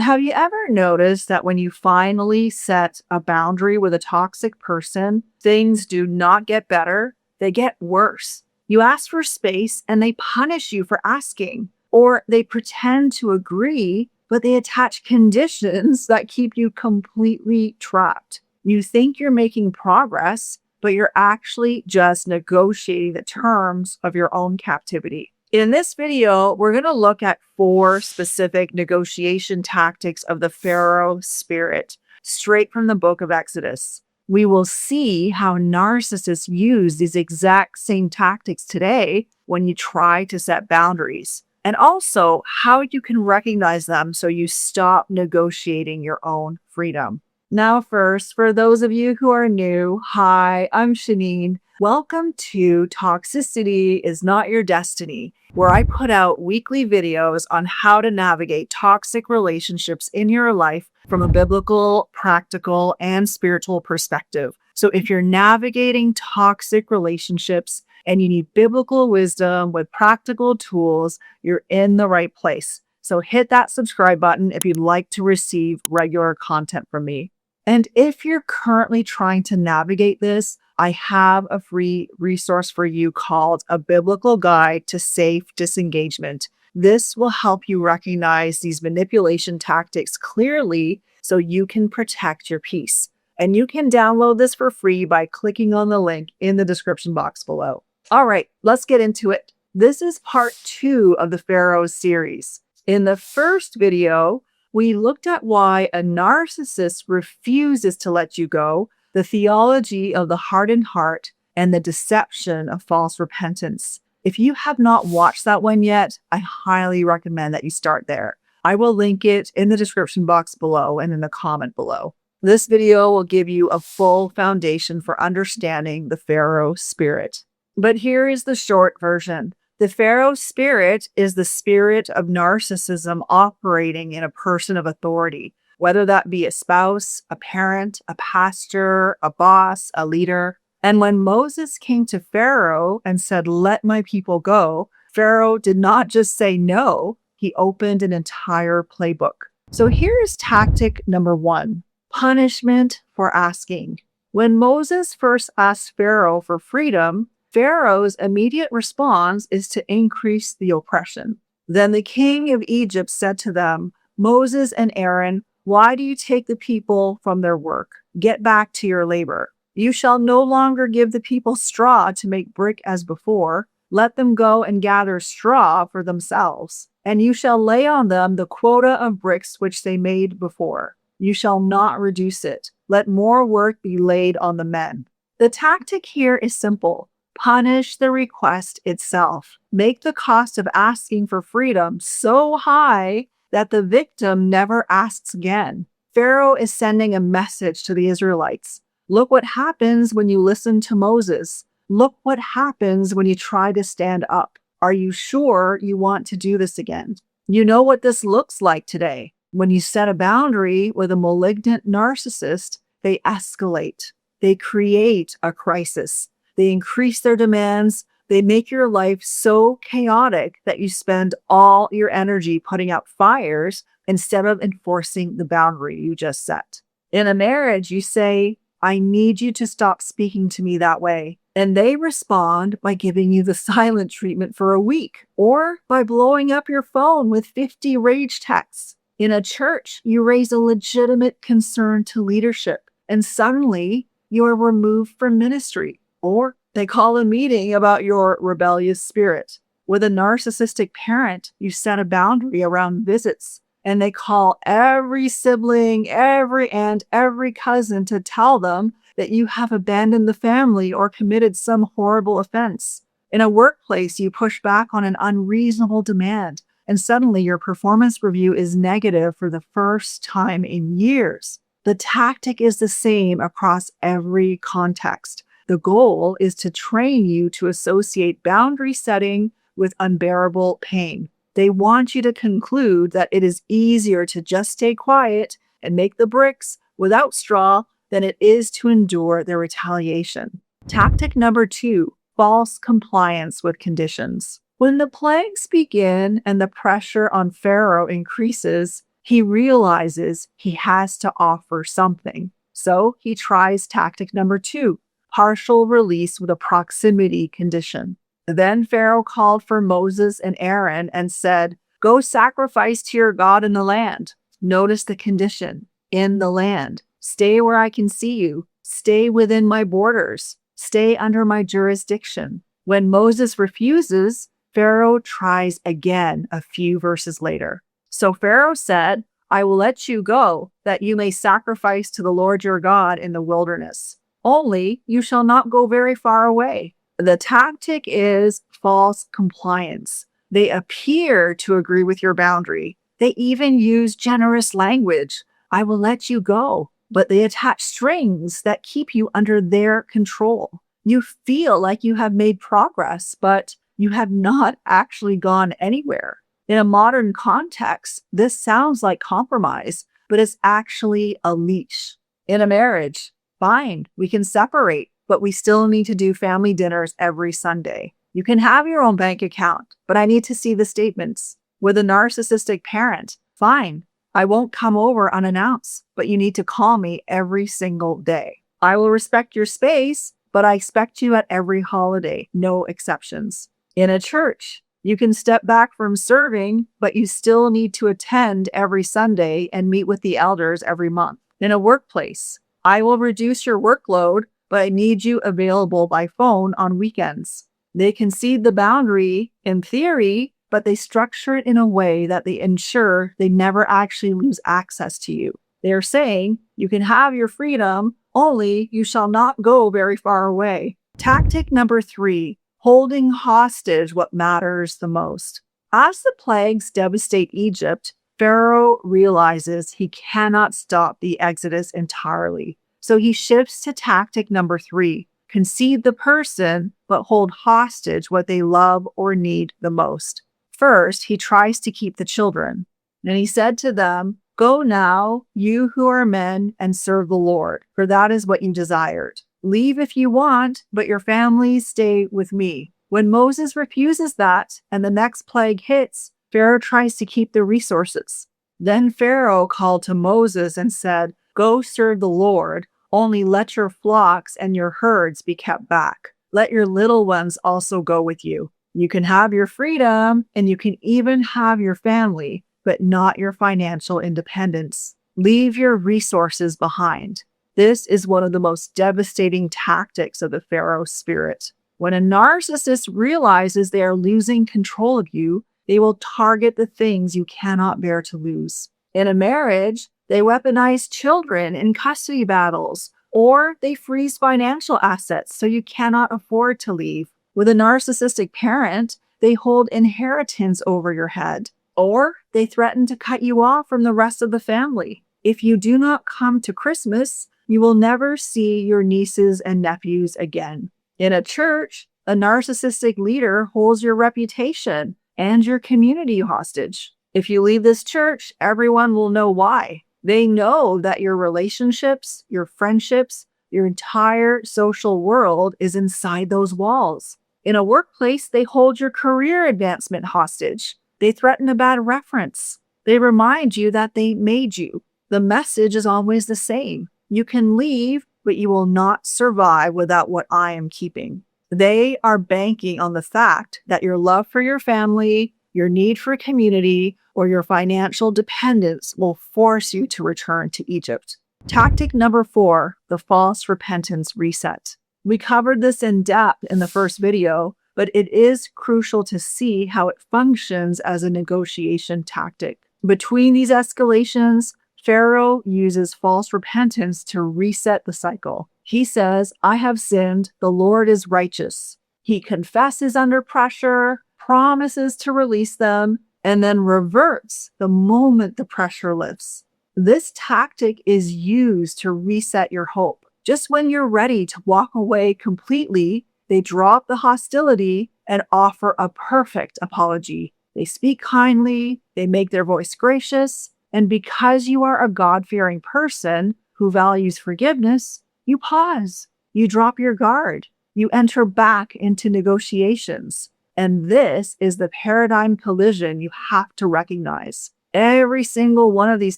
Have you ever noticed that when you finally set a boundary with a toxic person, things do not get better? They get worse. You ask for space and they punish you for asking, or they pretend to agree, but they attach conditions that keep you completely trapped. You think you're making progress, but you're actually just negotiating the terms of your own captivity. In this video, we're going to look at 4 specific negotiation tactics of the Pharaoh spirit, straight from the book of Exodus. We will see how narcissists use these exact same tactics today when you try to set boundaries, and also how you can recognize them so you stop negotiating your own freedom. Now, first, for those of you who are new, hi, I'm Shaneen. Welcome to Toxicity is Not Your Destiny, where I put out weekly videos on how to navigate toxic relationships in your life from a biblical, practical, and spiritual perspective. So if you're navigating toxic relationships and you need biblical wisdom with practical tools, you're in the right place. So hit that subscribe button if you'd like to receive regular content from me. And if you're currently trying to navigate this, I have a free resource for you called A Biblical Guide to Safe Disengagement. This will help you recognize these manipulation tactics clearly so you can protect your peace. And you can download this for free by clicking on the link in the description box below. All right, let's get into it. This is part 2 of the Pharaoh series. In the first video, we looked at why a narcissist refuses to let you go, the theology of the hardened heart, and the deception of false repentance. If you have not watched that one yet, I highly recommend that you start there. I will link it in the description box below and in the comment below. This video will give you a full foundation for understanding the Pharaoh spirit. But here is the short version. The Pharaoh spirit is the spirit of narcissism operating in a person of authority, whether that be a spouse, a parent, a pastor, a boss, a leader. And when Moses came to Pharaoh and said, "Let my people go," Pharaoh did not just say no, he opened an entire playbook. So here is tactic number 1, punishment for asking. When Moses first asked Pharaoh for freedom, Pharaoh's immediate response is to increase the oppression. Then the king of Egypt said to them, "Moses and Aaron, why do you take the people from their work? Get back to your labor. You shall no longer give the people straw to make brick as before. Let them go and gather straw for themselves. And you shall lay on them the quota of bricks which they made before. You shall not reduce it. Let more work be laid on the men." The tactic here is simple. Punish the request itself. Make the cost of asking for freedom so high that the victim never asks again. Pharaoh is sending a message to the Israelites. Look what happens when you listen to Moses. Look what happens when you try to stand up. Are you sure you want to do this again? You know what this looks like today. When you set a boundary with a malignant narcissist, they escalate. They create a crisis. They increase their demands. They make your life so chaotic that you spend all your energy putting out fires instead of enforcing the boundary you just set. In a marriage, you say, "I need you to stop speaking to me that way." And they respond by giving you the silent treatment for a week, or by blowing up your phone with 50 rage texts. In a church, you raise a legitimate concern to leadership, and suddenly you are removed from ministry. Or they call a meeting about your rebellious spirit. With a narcissistic parent, you set a boundary around visits, and they call every sibling, every aunt, every cousin to tell them that you have abandoned the family or committed some horrible offense. In a workplace, you push back on an unreasonable demand, and suddenly your performance review is negative for the first time in years. The tactic is the same across every context. The goal is to train you to associate boundary setting with unbearable pain. They want you to conclude that it is easier to just stay quiet and make the bricks without straw than it is to endure their retaliation. Tactic number 2, false compliance with conditions. When the plagues begin and the pressure on Pharaoh increases, He realizes he has to offer something. So he tries tactic number 2, partial release with a proximity condition. Then Pharaoh called for Moses and Aaron and said, "Go sacrifice to your God in the land." Notice the condition, in the land. Stay where I can see you. Stay within my borders. Stay under my jurisdiction. When Moses refuses, Pharaoh tries again a few verses later. So Pharaoh said, "I will let you go, that you may sacrifice to the Lord your God in the wilderness. Only you shall not go very far away." The tactic is false compliance. They appear to agree with your boundary. They even use generous language. "I will let you go," but they attach strings that keep you under their control. You feel like you have made progress, but you have not actually gone anywhere. In a modern context, this sounds like compromise, but it's actually a leash. In a marriage, fine, we can separate, but we still need to do family dinners every Sunday. You can have your own bank account, but I need to see the statements. With a narcissistic parent, fine, I won't come over unannounced, but you need to call me every single day. I will respect your space, but I expect you at every holiday, no exceptions. In a church, you can step back from serving, but you still need to attend every Sunday and meet with the elders every month. In a workplace, I will reduce your workload, but I need you available by phone on weekends. They concede the boundary in theory, but they structure it in a way that they ensure they never actually lose access to you. They are saying, you can have your freedom, only you shall not go very far away. Tactic number 3, holding hostage what matters the most. As the plagues devastate Egypt, Pharaoh realizes he cannot stop the exodus entirely. So he shifts to tactic number 3, concede the person, but hold hostage what they love or need the most. First, he tries to keep the children. And he said to them, "Go now, you who are men, and serve the Lord, for that is what you desired. Leave if you want, but your families stay with me." When Moses refuses that, and the next plague hits, Pharaoh tries to keep the resources. Then Pharaoh called to Moses and said, "Go serve the Lord, only let your flocks and your herds be kept back. Let your little ones also go with you. You can have your freedom, and you can even have your family, but not your financial independence. Leave your resources behind." This is one of the most devastating tactics of the Pharaoh spirit. When a narcissist realizes they are losing control of you, they will target the things you cannot bear to lose. In a marriage, they weaponize children in custody battles, or they freeze financial assets so you cannot afford to leave. With a narcissistic parent, they hold inheritance over your head, or they threaten to cut you off from the rest of the family. If you do not come to Christmas, you will never see your nieces and nephews again. In a church, a narcissistic leader holds your reputation and your community hostage. If you leave this church, everyone will know why. They know that your relationships, your friendships, your entire social world is inside those walls. In a workplace, they hold your career advancement hostage. They threaten a bad reference. They remind you that they made you. The message is always the same. You can leave, but you will not survive without what I am keeping. They are banking on the fact that your love for your family, your need for community, or your financial dependence will force you to return to Egypt. Tactic number 4, the false repentance reset. We covered this in depth in the first video, but it is crucial to see how it functions as a negotiation tactic. Between these escalations, Pharaoh uses false repentance to reset the cycle. He says, "I have sinned, the Lord is righteous." He confesses under pressure, promises to release them, and then reverts the moment the pressure lifts. This tactic is used to reset your hope. Just when you're ready to walk away completely, they drop the hostility and offer a perfect apology. They speak kindly, they make their voice gracious, and because you are a God-fearing person who values forgiveness, you pause, you drop your guard, you enter back into negotiations. And this is the paradigm collision you have to recognize. Every single one of these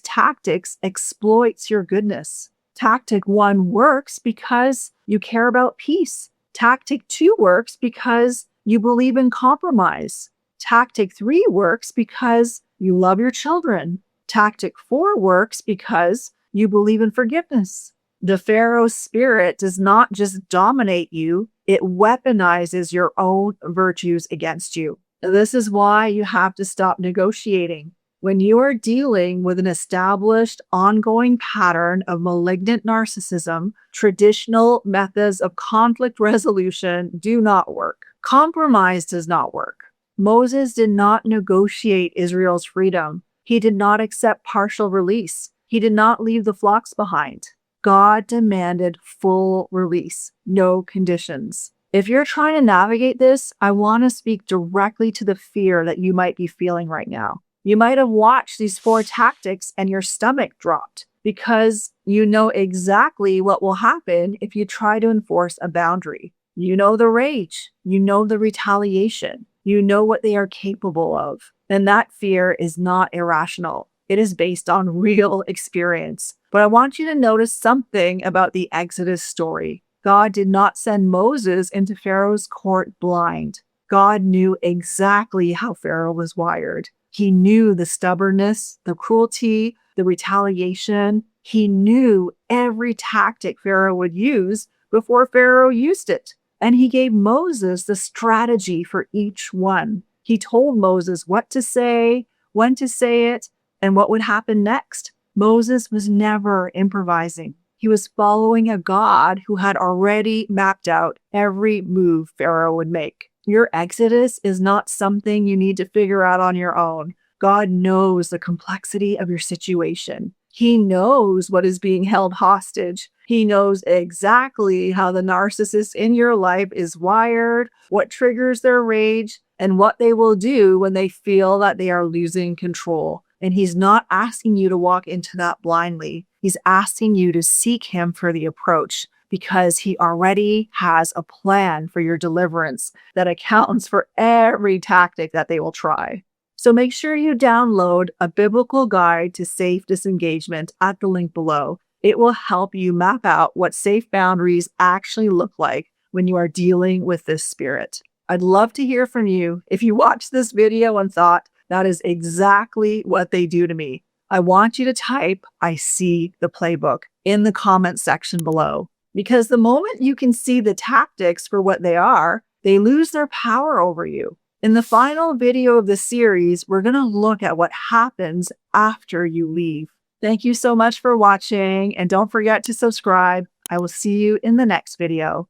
tactics exploits your goodness. Tactic 1 works because you care about peace. Tactic 2 works because you believe in compromise. Tactic 3 works because you love your children. Tactic 4 works because you believe in forgiveness. The Pharaoh spirit does not just dominate you, it weaponizes your own virtues against you. This is why you have to stop negotiating. When you are dealing with an established, ongoing pattern of malignant narcissism, traditional methods of conflict resolution do not work. Compromise does not work. Moses did not negotiate Israel's freedom. He did not accept partial release. He did not leave the flocks behind. God demanded full release, no conditions. If you're trying to navigate this, I want to speak directly to the fear that you might be feeling right now. You might have watched these 4 tactics and your stomach dropped because you know exactly what will happen if you try to enforce a boundary. You know the rage, you know the retaliation, you know what they are capable of. And that fear is not irrational. It is based on real experience. But I want you to notice something about the Exodus story. God did not send Moses into Pharaoh's court blind. God knew exactly how Pharaoh was wired. He knew the stubbornness, the cruelty, the retaliation. He knew every tactic Pharaoh would use before Pharaoh used it. And he gave Moses the strategy for each one. He told Moses what to say, when to say it, and what would happen next. Moses was never improvising. He was following a God who had already mapped out every move Pharaoh would make. Your exodus is not something you need to figure out on your own. God knows the complexity of your situation. He knows what is being held hostage. He knows exactly how the narcissist in your life is wired, what triggers their rage, and what they will do when they feel that they are losing control. And he's not asking you to walk into that blindly. He's asking you to seek him for the approach because he already has a plan for your deliverance that accounts for every tactic that they will try. So make sure you download a biblical guide to safe disengagement at the link below. It will help you map out what safe boundaries actually look like when you are dealing with this spirit. I'd love to hear from you if you watched this video and thought, that is exactly what they do to me. I want you to type, "I see the playbook" in the comment section below. Because the moment you can see the tactics for what they are, they lose their power over you. In the final video of the series, we're going to look at what happens after you leave. Thank you so much for watching, and don't forget to subscribe. I will see you in the next video.